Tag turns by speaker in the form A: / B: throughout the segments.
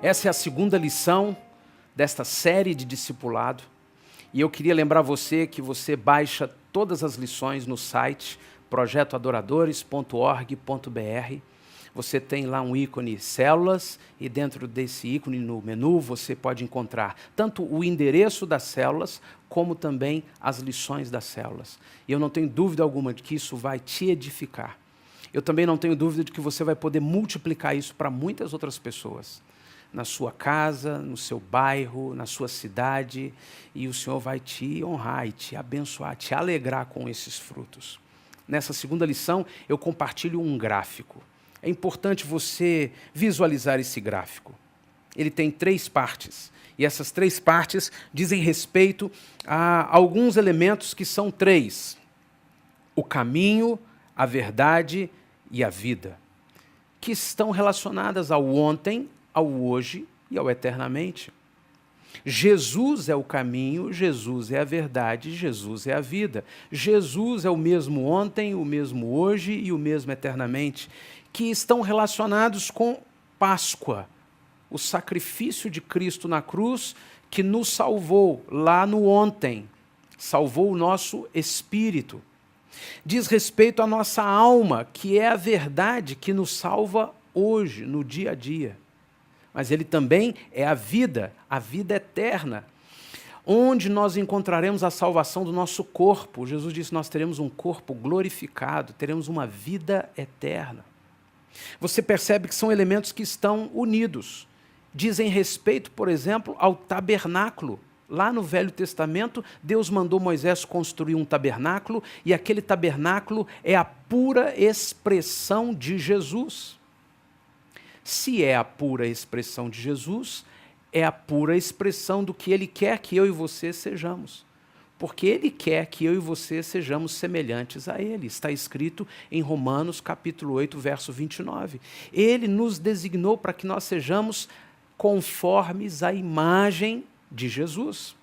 A: Essa é a segunda lição desta série de discipulado. E eu queria lembrar você que você baixa todas as lições no site projetoadoradores.org.br. Você tem lá um ícone células e dentro desse ícone no menu você pode encontrar tanto o endereço das células como também as lições das células. E eu não tenho dúvida alguma de que isso vai te edificar. Eu também não tenho dúvida de que você vai poder multiplicar isso para muitas outras pessoas. Na sua casa, no seu bairro, na sua cidade, e o Senhor vai te honrar e te abençoar, te alegrar com esses frutos. Nessa segunda lição, eu compartilho um gráfico. É importante você visualizar esse gráfico. Ele tem 3 partes, e essas 3 partes dizem respeito a alguns elementos que são 3. O caminho, a verdade e a vida, que estão relacionadas ao ontem, ao hoje e ao eternamente. Jesus é o caminho, Jesus é a verdade, Jesus é a vida. Jesus é o mesmo ontem, o mesmo hoje e o mesmo eternamente, que estão relacionados com Páscoa, o sacrifício de Cristo na cruz que nos salvou lá no ontem, salvou o nosso espírito. Diz respeito à nossa alma, que é a verdade que nos salva hoje, no dia a dia. Mas ele também é a vida eterna, onde nós encontraremos a salvação do nosso corpo. Jesus disse que nós teremos um corpo glorificado, teremos uma vida eterna. Você percebe que são elementos que estão unidos. Dizem respeito, por exemplo, ao tabernáculo. Lá no Velho Testamento, Deus mandou Moisés construir um tabernáculo, e aquele tabernáculo é a pura expressão de Jesus. Se é a pura expressão de Jesus, é a pura expressão do que Ele quer que eu e você sejamos. Porque Ele quer que eu e você sejamos semelhantes a Ele. Está escrito em Romanos capítulo 8, verso 29. Ele nos designou para que nós sejamos conformes à imagem de Jesus.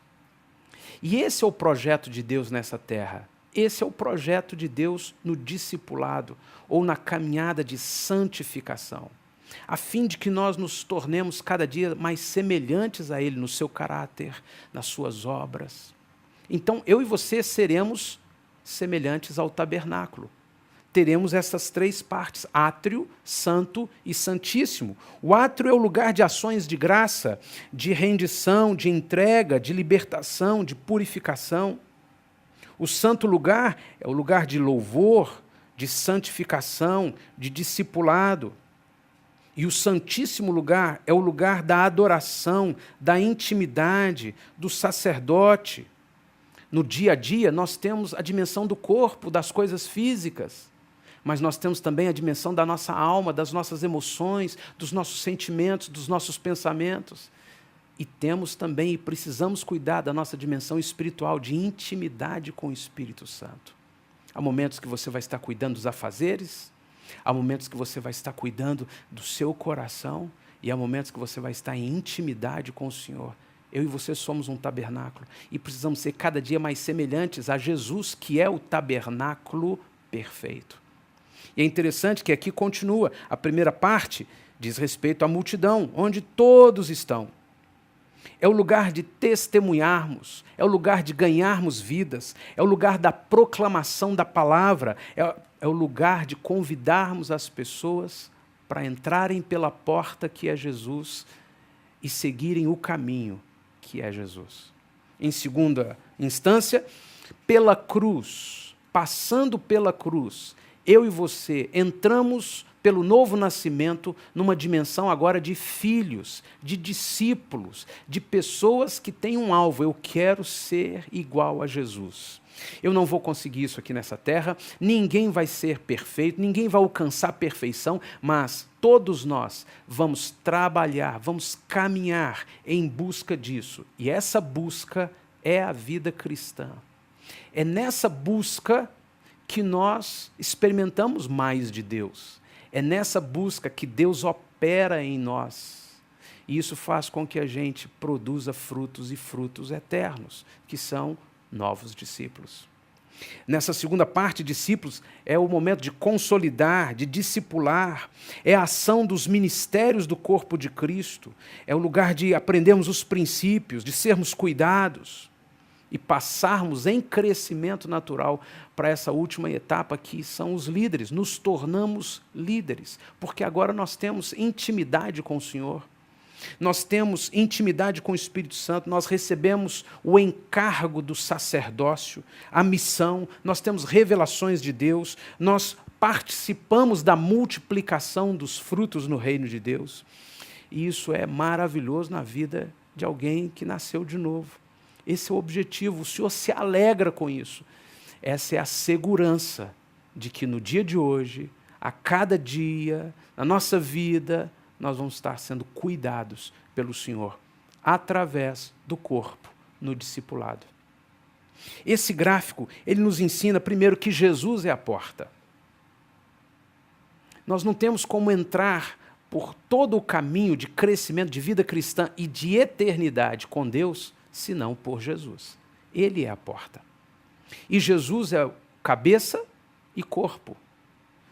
A: E esse é o projeto de Deus nessa terra. Esse é o projeto de Deus no discipulado ou na caminhada de santificação, a fim de que nós nos tornemos cada dia mais semelhantes a Ele no seu caráter, nas suas obras. Então, eu e você seremos semelhantes ao tabernáculo. Teremos essas 3 partes, átrio, santo e santíssimo. O átrio é o lugar de ações de graça, de rendição, de entrega, de libertação, de purificação. O santo lugar é o lugar de louvor, de santificação, de discipulado. E o santíssimo lugar é o lugar da adoração, da intimidade, do sacerdote. No dia a dia, nós temos a dimensão do corpo, das coisas físicas, mas nós temos também a dimensão da nossa alma, das nossas emoções, dos nossos sentimentos, dos nossos pensamentos. E temos também, e precisamos cuidar da nossa dimensão espiritual, de intimidade com o Espírito Santo. Há momentos que você vai estar cuidando dos afazeres, há momentos que você vai estar cuidando do seu coração, e há momentos que você vai estar em intimidade com o Senhor. Eu e você somos um tabernáculo, e precisamos ser cada dia mais semelhantes a Jesus, que é o tabernáculo perfeito. E é interessante que aqui continua, a primeira parte diz respeito à multidão, onde todos estão. É o lugar de testemunharmos, é o lugar de ganharmos vidas, é o lugar da proclamação da palavra, é o lugar de convidarmos as pessoas para entrarem pela porta que é Jesus e seguirem o caminho que é Jesus. Em segunda instância, pela cruz, passando pela cruz, eu e você entramos pelo novo nascimento numa dimensão agora de filhos, de discípulos, de pessoas que têm um alvo. Eu quero ser igual a Jesus. Eu não vou conseguir isso aqui nessa terra, ninguém vai ser perfeito, ninguém vai alcançar a perfeição, mas todos nós vamos trabalhar, vamos caminhar em busca disso. E essa busca é a vida cristã. É nessa busca que nós experimentamos mais de Deus. É nessa busca que Deus opera em nós. E isso faz com que a gente produza frutos e frutos eternos, que são novos discípulos. Nessa segunda parte, discípulos, é o momento de consolidar, de discipular, é a ação dos ministérios do corpo de Cristo, é o lugar de aprendermos os princípios, de sermos cuidados e passarmos em crescimento natural para essa última etapa que são os líderes. Nos tornamos líderes, porque agora nós temos intimidade com o Senhor. Nós temos intimidade com o Espírito Santo, nós recebemos o encargo do sacerdócio, a missão, nós temos revelações de Deus, nós participamos da multiplicação dos frutos no reino de Deus. E isso é maravilhoso na vida de alguém que nasceu de novo. Esse é o objetivo, o Senhor se alegra com isso. Essa é a segurança de que no dia de hoje, a cada dia, na nossa vida, nós vamos estar sendo cuidados pelo Senhor, através do corpo, no discipulado. Esse gráfico, ele nos ensina, primeiro, que Jesus é a porta. Nós não temos como entrar por todo o caminho de crescimento, de vida cristã e de eternidade com Deus, senão por Jesus. Ele é a porta. E Jesus é cabeça e corpo.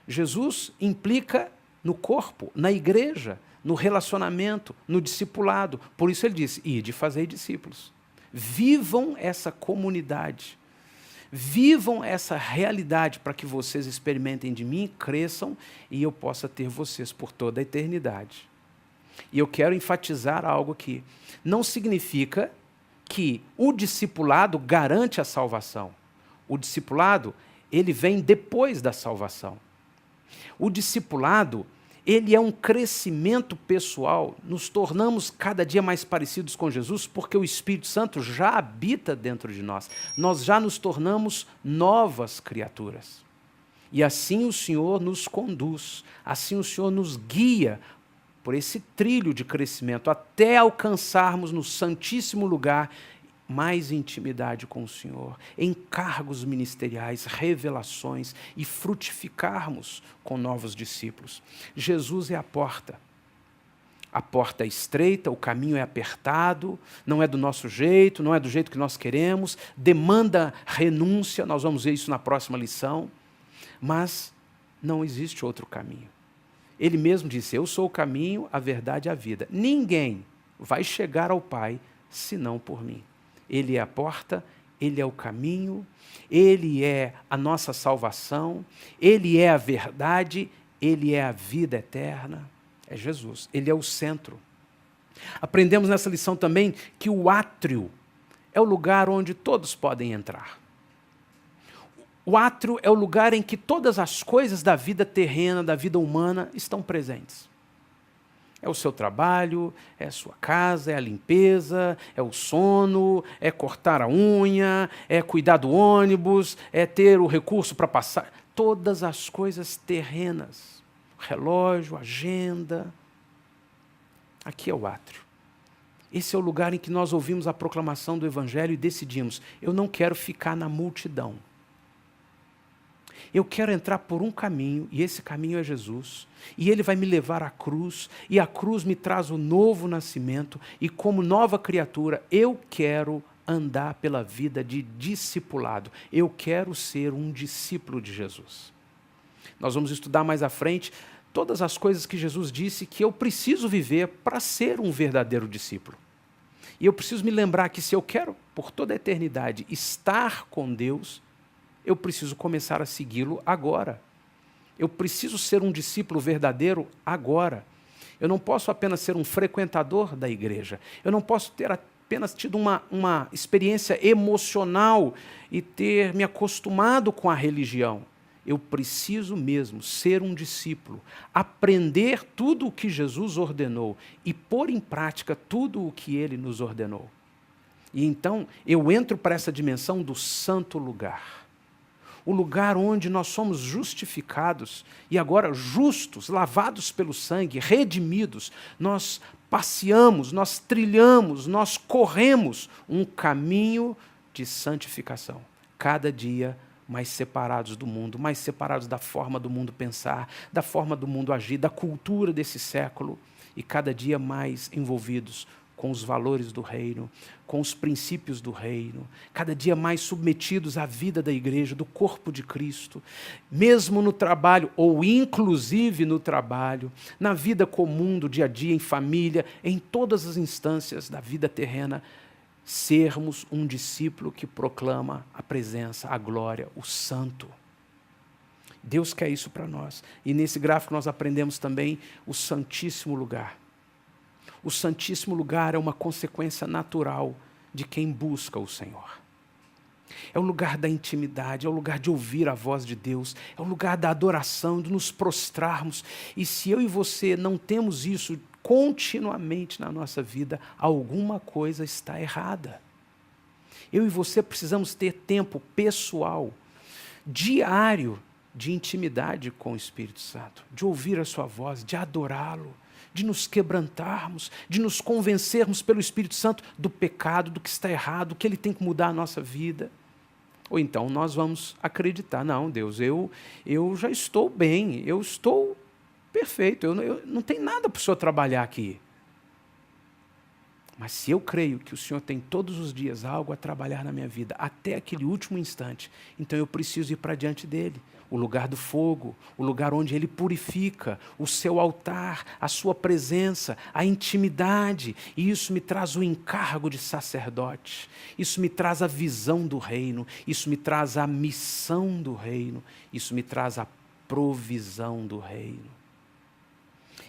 A: Jesus implica no corpo, na igreja, no relacionamento, no discipulado. Por isso ele disse, ide fazei discípulos. Vivam essa comunidade. Vivam essa realidade para que vocês experimentem de mim, cresçam e eu possa ter vocês por toda a eternidade. E eu quero enfatizar algo aqui. Não significa que o discipulado garante a salvação. O discipulado, ele vem depois da salvação. O discipulado, ele é um crescimento pessoal. Nos tornamos cada dia mais parecidos com Jesus porque o Espírito Santo já habita dentro de nós. Nós já nos tornamos novas criaturas. E assim o Senhor nos conduz, assim o Senhor nos guia por esse trilho de crescimento até alcançarmos no santíssimo lugar mais intimidade com o Senhor, encargos ministeriais, revelações e frutificarmos com novos discípulos. Jesus é a porta. A porta é estreita, o caminho é apertado, não é do nosso jeito, não é do jeito que nós queremos, demanda renúncia, nós vamos ver isso na próxima lição, mas não existe outro caminho. Ele mesmo disse, eu sou o caminho, a verdade e a vida. Ninguém vai chegar ao Pai senão por mim. Ele é a porta, Ele é o caminho, Ele é a nossa salvação, Ele é a verdade, Ele é a vida eterna. É Jesus, Ele é o centro. Aprendemos nessa lição também que o átrio é o lugar onde todos podem entrar. O átrio é o lugar em que todas as coisas da vida terrena, da vida humana, estão presentes. É o seu trabalho, é a sua casa, é a limpeza, é o sono, é cortar a unha, é cuidar do ônibus, é ter o recurso para passar. Todas as coisas terrenas, relógio, agenda. Aqui é o átrio. Esse é o lugar em que nós ouvimos a proclamação do Evangelho e decidimos, eu não quero ficar na multidão. Eu quero entrar por um caminho, e esse caminho é Jesus, e Ele vai me levar à cruz, e a cruz me traz o novo nascimento, e como nova criatura, eu quero andar pela vida de discipulado. Eu quero ser um discípulo de Jesus. Nós vamos estudar mais à frente todas as coisas que Jesus disse que eu preciso viver para ser um verdadeiro discípulo. E eu preciso me lembrar que se eu quero, por toda a eternidade, estar com Deus, eu preciso começar a segui-lo agora. Eu preciso ser um discípulo verdadeiro agora. Eu não posso apenas ser um frequentador da igreja. Eu não posso ter apenas tido uma experiência emocional e ter me acostumado com a religião. Eu preciso mesmo ser um discípulo, aprender tudo o que Jesus ordenou e pôr em prática tudo o que Ele nos ordenou. E então eu entro para essa dimensão do santo lugar. O lugar onde nós somos justificados e agora justos, lavados pelo sangue, redimidos, nós passeamos, nós trilhamos, nós corremos um caminho de santificação. Cada dia mais separados do mundo, mais separados da forma do mundo pensar, da forma do mundo agir, da cultura desse século e cada dia mais envolvidos com os valores do reino, com os princípios do reino, cada dia mais submetidos à vida da igreja, do corpo de Cristo, mesmo no trabalho, ou inclusive no trabalho, na vida comum do dia a dia, em família, em todas as instâncias da vida terrena, sermos um discípulo que proclama a presença, a glória, o santo. Deus quer isso para nós. E nesse gráfico nós aprendemos também o Santíssimo Lugar. O Santíssimo Lugar é uma consequência natural de quem busca o Senhor. É o lugar da intimidade, é o lugar de ouvir a voz de Deus, é o lugar da adoração, de nos prostrarmos. E se eu e você não temos isso continuamente na nossa vida, alguma coisa está errada. Eu e você precisamos ter tempo pessoal, diário, de intimidade com o Espírito Santo, de ouvir a sua voz, de adorá-lo, de nos quebrantarmos, de nos convencermos pelo Espírito Santo do pecado, do que está errado, do que ele tem que mudar a nossa vida. Ou então nós vamos acreditar, não, Deus, eu já estou bem, eu estou perfeito, eu não tem nada para o Senhor trabalhar aqui. Mas se eu creio que o Senhor tem todos os dias algo a trabalhar na minha vida, até aquele último instante, então eu preciso ir para diante dele. O lugar do fogo, o lugar onde ele purifica, o seu altar, a sua presença, a intimidade. E isso me traz o encargo de sacerdote, isso me traz a visão do reino, isso me traz a missão do reino, isso me traz a provisão do reino.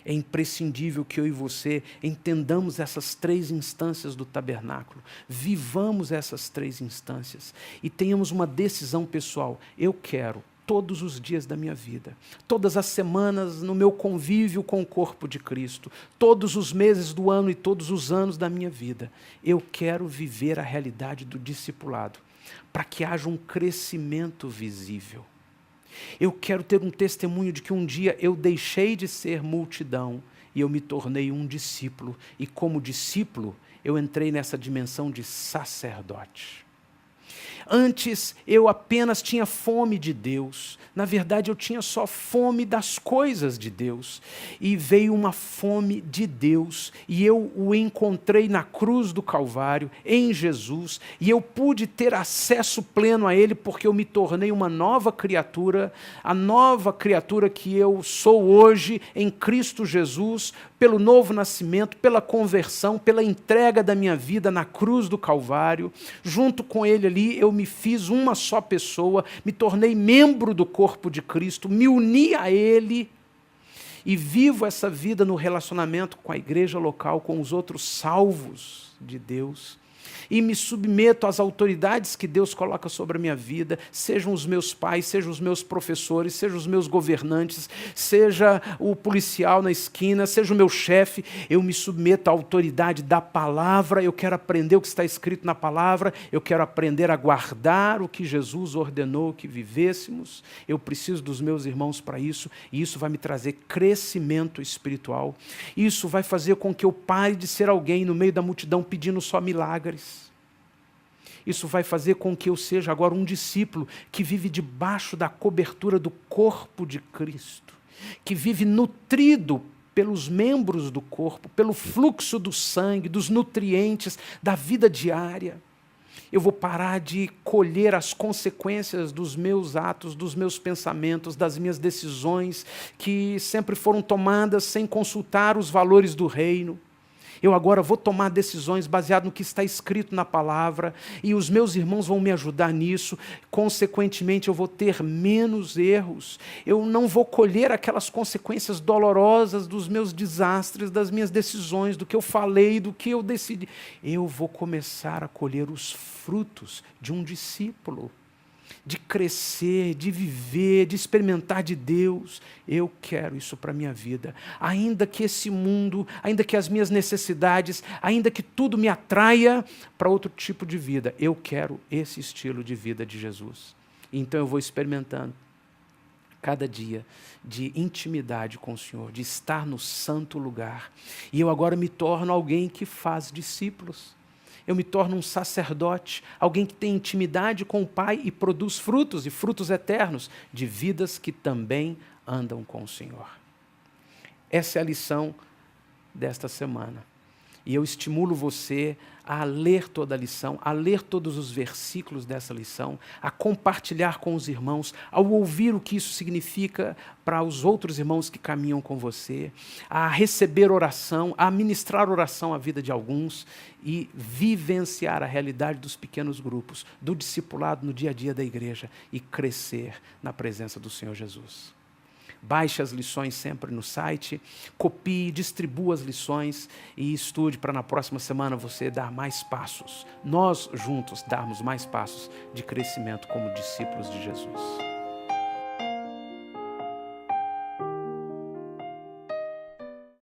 A: É imprescindível que eu e você entendamos essas 3 instâncias do tabernáculo, vivamos essas 3 instâncias e tenhamos uma decisão pessoal. Eu quero, todos os dias da minha vida, todas as semanas no meu convívio com o corpo de Cristo, todos os meses do ano e todos os anos da minha vida, eu quero viver a realidade do discipulado, para que haja um crescimento visível. Eu quero ter um testemunho de que um dia eu deixei de ser multidão e eu me tornei um discípulo. E como discípulo, eu entrei nessa dimensão de sacerdote. Antes eu apenas tinha fome de Deus. Na verdade eu tinha só fome das coisas de Deus. E veio uma fome de Deus. E eu o encontrei na cruz do Calvário, em Jesus. E eu pude ter acesso pleno a Ele porque eu me tornei uma nova criatura. A nova criatura que eu sou hoje em Cristo Jesus, pelo novo nascimento, pela conversão, pela entrega da minha vida na cruz do Calvário. Junto com Ele ali eu me fiz uma só pessoa, me tornei membro do corpo de Cristo, me uni a Ele e vivo essa vida no relacionamento com a igreja local, com os outros salvos de Deus. E me submeto às autoridades que Deus coloca sobre a minha vida, sejam os meus pais, sejam os meus professores, sejam os meus governantes, seja o policial na esquina, seja o meu chefe, eu me submeto à autoridade da palavra, eu quero aprender o que está escrito na palavra, eu quero aprender a guardar o que Jesus ordenou que vivêssemos, eu preciso dos meus irmãos para isso, e isso vai me trazer crescimento espiritual, isso vai fazer com que eu pare de ser alguém no meio da multidão pedindo só milagres. Isso vai fazer com que eu seja agora um discípulo que vive debaixo da cobertura do corpo de Cristo, que vive nutrido pelos membros do corpo, pelo fluxo do sangue, dos nutrientes da vida diária. Eu vou parar de colher as consequências dos meus atos, dos meus pensamentos, das minhas decisões, que sempre foram tomadas sem consultar os valores do reino. Eu agora vou tomar decisões baseadas no que está escrito na palavra, e os meus irmãos vão me ajudar nisso, consequentemente eu vou ter menos erros, eu não vou colher aquelas consequências dolorosas dos meus desastres, das minhas decisões, do que eu falei, do que eu decidi. Eu vou começar a colher os frutos de um discípulo, de crescer, de viver, de experimentar de Deus. Eu quero isso para a minha vida. Ainda que esse mundo, ainda que as minhas necessidades, ainda que tudo me atraia para outro tipo de vida, eu quero esse estilo de vida de Jesus. Então eu vou experimentando cada dia de intimidade com o Senhor, de estar no santo lugar. E eu agora me torno alguém que faz discípulos. Eu me torno um sacerdote, alguém que tem intimidade com o Pai e produz frutos, e frutos eternos, de vidas que também andam com o Senhor. Essa é a lição desta semana. E eu estimulo você a ler toda a lição, a ler todos os versículos dessa lição, a compartilhar com os irmãos, ao ouvir o que isso significa para os outros irmãos que caminham com você, a receber oração, a ministrar oração à vida de alguns e vivenciar a realidade dos pequenos grupos, do discipulado no dia a dia da igreja e crescer na presença do Senhor Jesus. Baixe as lições sempre no site, copie, distribua as lições e estude para na próxima semana você dar mais passos. Nós juntos darmos mais passos de crescimento como discípulos de Jesus.